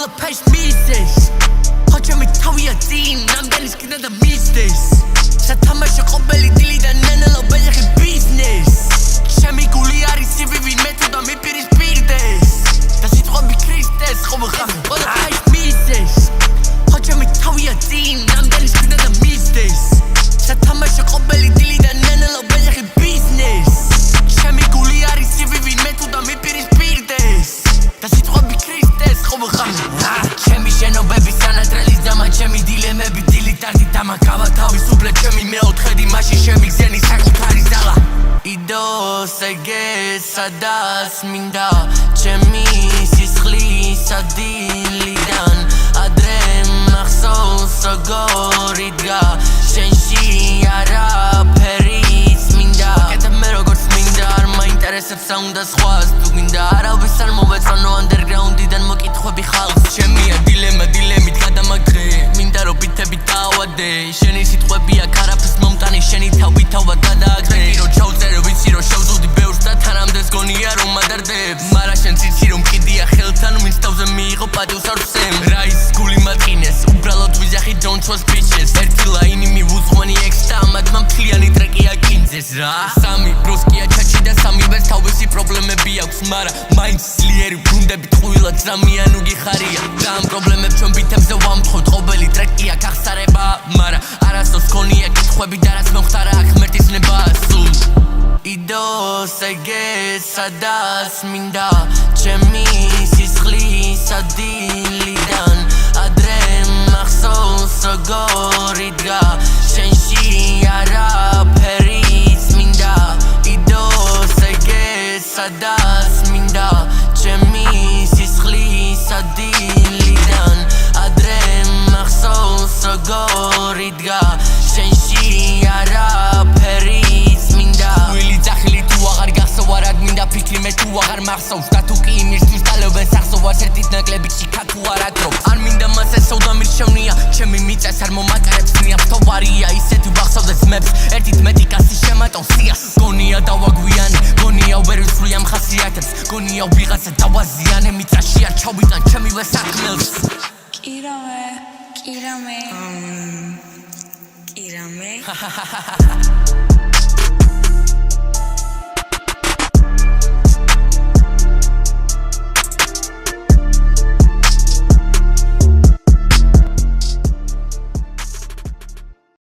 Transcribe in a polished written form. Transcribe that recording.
ყველაფერს მისდეს ხოჭემი თავია წინ ნამდვილის კიდე და მისდეს სათამაშო ყოველი დილი და ნენელო ბეჯახი ბიზნეს ჩემი გული არის სივივი მე თუ და მიპირისპირდეს და სიტყვები ქრისტეს ყოველ ხანი ყველაფერს მისდეს ხოჭემი თავია წინ ნამდვილის კიდე და მისდეს სათამაშო ყოველი დილი და ნენელო ბეჯახი ბიზნეს ჩემი გული არის სივივი მე თუ და მიპირისპირდეს და სიტყვები ქრისტეს ყოველ ხანი ჩემი შენობების სანატრელის დამა ჩემი დილემები დილით არდით დამაკავა თავისუფლად ჩემი მეოთხედი მაშინ შემიგზენი საკუთარი ზალა იდოს ეგეს სადაც მინდა ჩემი სისხლის ადილიდან ადრე მახსოვს როგორ იდგა შენში არაფერიც მინდა კეთებ მე როგორც მინდა არ მაინტერესებს რა უნდა სხვას თუ გინდა არავის არ მოვეწონო ანდერგრაუნდიდან მოკითხვები ხალხს ჩემია დილემა დილემით გადამაგრე მინდა რომ ბითებით დაავადე შენი სიტყვები აქ არაფერს მომტანი შენი თავი თავად გადააგრე რო ჩავწერე ვიცი რომ შევზუდი ბევრს და თანამდე გონია რომ მადარდებს მარა შენ ციცი რომ კიდია ხელთან ვინც თავზე მიიღო პატივს არ ვსემ რა ის გული მატყინეს უბრალოდ ვიძახი don't trust bitches ერთი ლაინი მივუძღვენი ექსტა მათმა მთლიანი ტრეკი აკინძეს რა სამი ბროსკია ჩაჩი და სამივეს თავისი პრობლემები აქვს მარა მაინც ძლიერი გუნდებით ყვილად ზამიან უგიხარია და ამ პრობლემებს ჩვენ ბითებზე ვამთხოვთ ყოველი ტრეკია გახსარება მარა არასდროს გონია კითხვები და რაც მომხდარა აქ ღმერთის ნება სულ იდოს ეგეს სადაც მინდა ჩემი სისხლის ადილიდან ადრე მახსოვს როგორ იდგა შენში არაფერიც მინდა იდოს ეგეს სადაც მინდა ჩემი სისხლის ადილიდან ადრე მახსოვს როგორ იდგა შენში არაფერიც მინდა ვილი ძახილი თუ აღარ გახსოვ არად მინდა ფიქრი მე თუ აღარ მახსოვს და თუ კი იმისთვის დალევენ სახსოვას ერთით ნაკლები ჩიქა თუ არ ადრობ არ მინდა მას ესოვდა მირჩევნია ჩემი მიწას არ მომაკარებს ნიაფ თოვარია ისეთი ვახსოვდეს მებს ერთით მეტი კაცი შემატონ სიას გონია დავაგვიანე გონია ვერ ვისვლი ამ ხასიათებს გონია ვიღაცა დავაზიანე მიწაში არ ჩავიტან ჩემივე საქმელს კირამე